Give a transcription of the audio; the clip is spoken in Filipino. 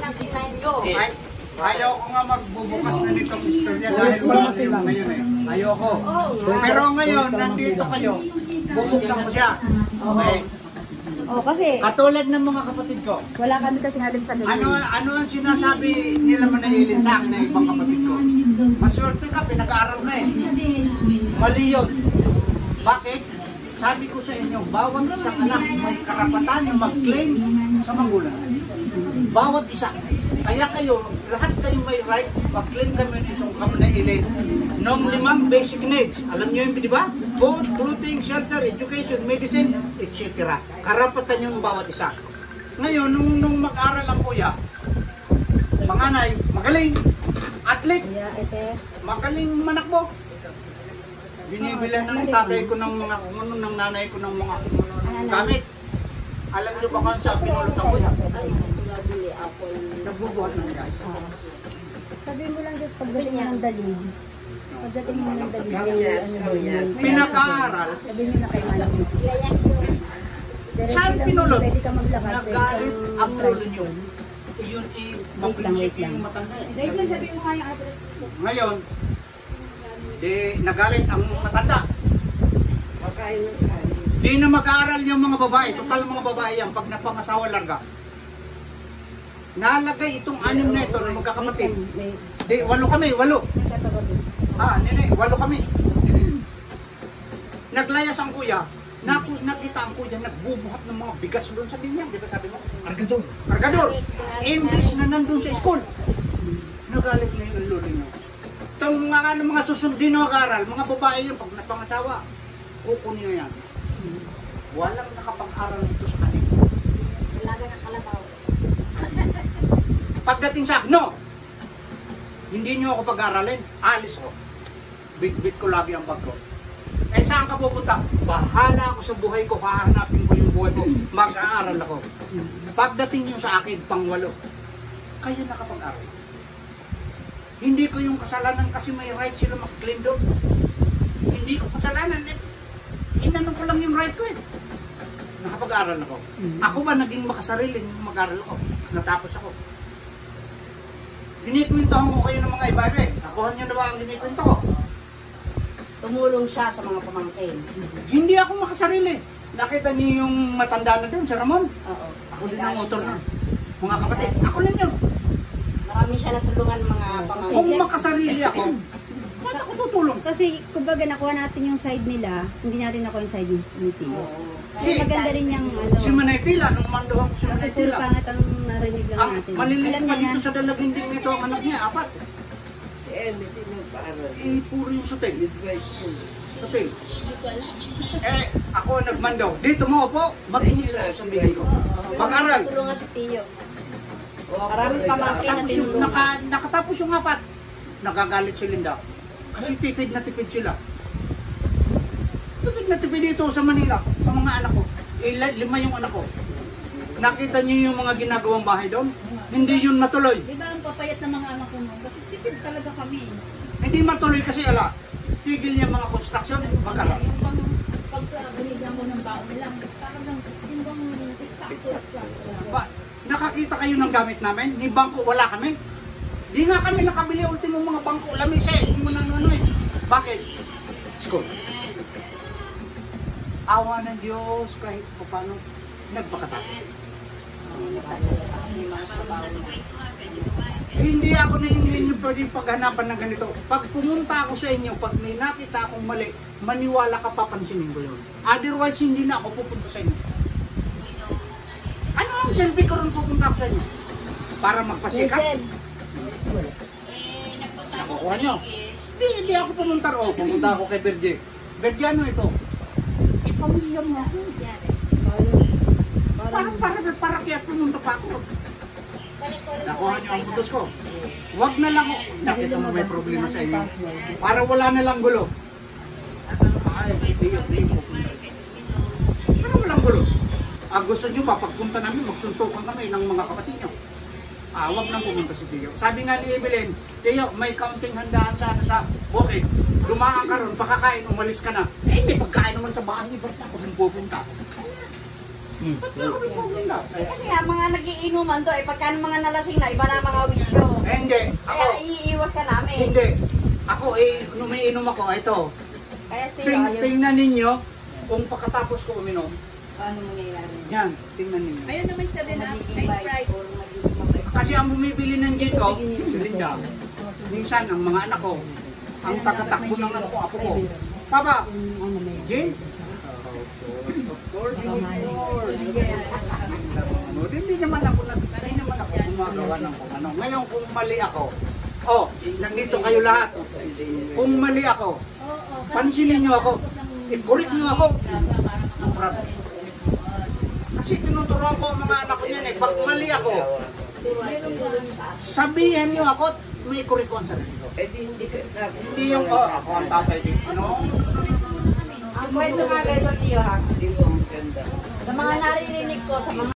ng kinain ko. Ayaw ko nga magbubukas na nitong istorya dahil wala sila ngayon eh. Ayoko. Pero ngayon, nandito kayo, bubuksan ko siya. Okay? Oh, kasi Katulad ng mga kapatid ko. wala kami kasi halim sa ganyan. Ano ang sinasabi nila manahilin sa akin ng ibang kapatid ko? Maswerte ka, pinag-aaral na eh. Mali yun. Bakit? Sabi ko sa inyo, bawat isang anak may karapatan na mag-claim sa magulang. Bawat isa. Kaya kayo, lahat kayo may right, mag-claim kami ng isang kamanahilin ng 5 basic needs. Alam nyo yun, di ba? Food, clothing, shelter, education, medicine, etc. Karapatan yung bawat isa. Ngayon, nung mag-aral ang kuya, panganay, magaling, athlete, magaling manakbo. Binibilan ng tatay ko ng mga ng nanay ko ng mga gamit. Alam niyo ba kung saan pinulot ang kuya? Nagbubuhat ng gas. Sabi mo lang just pagdating mo ng dalig. Pagdating mo ng dalig, Pinag-aaral. sabi mo na kay Manang. Saan pinulot? Pwede ka maglakad. Nagalit ang lolo niyo. Yun eh, maprinsipyo yung matanda eh. Rachel, sabi mo nga yung address. Ngayon, di nagalit ang matanda. Di na mag-aaral yung mga babae. Total mga babae yan pag napangasawa larga. Nalagay itong 6 na ito na magkakapatid. Di, 8 kami, 8. Nene, 8 kami. Naglayas ang kuya. Nakita ang kuya nagbubuhat ng mga bigas doon sa binyang. Di ba sabi mo? Kargador. Kargador. Imbis na nandun sa school. Nagalit na yung lolo niyo. Itong mga susunod din na mag-aaral, mga babae yun, pag napangasawa, kukunin nyo yan. Walang nakapag-aral dito sa kanila. Wala ka na kalabaw. Pagdating sa akin, no! Hindi nyo ako pag-aralin, alis ko. Bit-bit ko lagi ang bag ko. Eh saan ka pupunta? Bahala ako sa buhay ko, hahanapin ko yung buhay ko, mag-aaral ako. Pagdating nyo sa akin, pang-8, kayo nakapag-aral. Hindi ko yung kasalanan kasi may right sila mag-claim doon. Hindi ko kasalanan. Inanong ko lang yung right ko eh. Nakapag-aral ako. Ako ba naging makasarili nung mag-aral ako? Natapos ako. Ginikwintahan ko kayo ng mga iba-iba eh. Nakuha nyo na ba ang ginikwento ko? Tumulong siya sa mga pamangkin. Hindi ako makasarili. Nakita niyo yung matanda na doon, si Ramon? Oo. Ako din ang motor na. Mga kapatid, ako lang yun. Marami siya natulungan mga pamangkin. Kung makasarili ako, ba't ako tutulong? Kasi, kumbaga, nakuha natin yung side nila, hindi natin nakuha yung side ni Tio. Si, Kasi maganda rin yung, ano, si Manaytila, nung mandohan ko si kasi puro Manaytila. pangat ang narinig lang Ang natin. maliliit Alam pa niya dito yan. sa dalaginding nito ang anak niya, 4. Si Ellie, sino nagpaaral? Eh, puro yung sutil. Midwife ko. Sutil. Eh, ako nagmandaw. Dito mo po, mag-inig sa sabihin ko. Mag-aral. Tulungan si Tio. Maraming pamangkin na Tapos yung, tinulungan. nakatapos yung 4. Nakagalit si Linda. Kasi tipid na tipid sila. Tipid na tipid dito sa Manila, sa mga anak ko. 5 yung anak ko. Nakita niyo yung mga ginagawang bahay doon? Hindi yun matuloy. Di ba ang papayat ng mga anak ko noon? Kasi tipid talaga kami. Hindi matuloy kasi tigil niya mga construction, mag-aral. Yung bang pag binigyan mo ng baon nila, parang yung bang sakto. Nakakita kayo ng gamit namin? Ni bangko wala kami? Di nga kami nakabili ultimo mga bangko. Lamis eh, hindi mo na ano eh. Bakit? School. Awa ng Diyos kahit paano nagpakatapos. Hindi ako ninyo pwedeng paghanapan ng ganito. Pag pumunta ako sa inyo, pag may nakita akong mali, maniwala ka, papansinin ko yun. Otherwise, hindi na ako pupunta sa inyo. Ano ang selfie ko rin pupunta ako sa inyo? Para magpasikat? Nakukuha nyo? Hindi ako pumunta ro. Pumunta ako kay Berge. Berge, ano ito? Ipamilya mo ako. Para kaya pumunta pa ako. Nakuha nyo ang putos ko. Huwag na lang ako. Nakita mo may problema sa inyo. Para wala na lang gulo. Ay, para walang gulo. Gusto nyo ba, pagpunta namin, magsuntukan kami ng mga kapatid nyo. Huwag nang pumunta si Tio. Sabi nga ni Evelyn, Tio, may counting handaan sa bukid. Dumaan ka ron, pakakain, umalis ka na. Eh, may pagkain naman sa bahay, ba't ako nang pupunta? Ba't na kami pumunta? Kasi nga, mga nagiinuman to, pagka mga nalasing na, iba na mga wisyo. Hindi. Ako, Kaya iiwas ka namin. hindi. Ako, umiinom ako. Ito. Kaya still, ayaw. Tingnan ninyo kung pagkatapos ko uminom. Paano mangyayari? Yan, tingnan ninyo. Ayun naman sa rin Magiging may bite Sprite. or magiging mabait. Kasi ang bumibili ng gin ko, si Linda. Minsan, ang mga anak ko, ang tagatakbo ng apo ko. Papa, gin? Of course, of course. Hindi naman ako gumagawa ng kung ano. Ngayon, kung mali ako, nandito kayo lahat. Kung mali ako, pansinin nyo ako, i-correct nyo ako. Kasi tinuturuan ko ang mga anak ko yan pag mali ako, sabihin nyo ako, may correct ko ang sarili ko. Hindi ka Hindi yung, ako ang tatay dito. No? Ang kwento nga ganito, Tiyo, ha? Hindi mo ang ganda. Sa mga naririnig ko, sa mga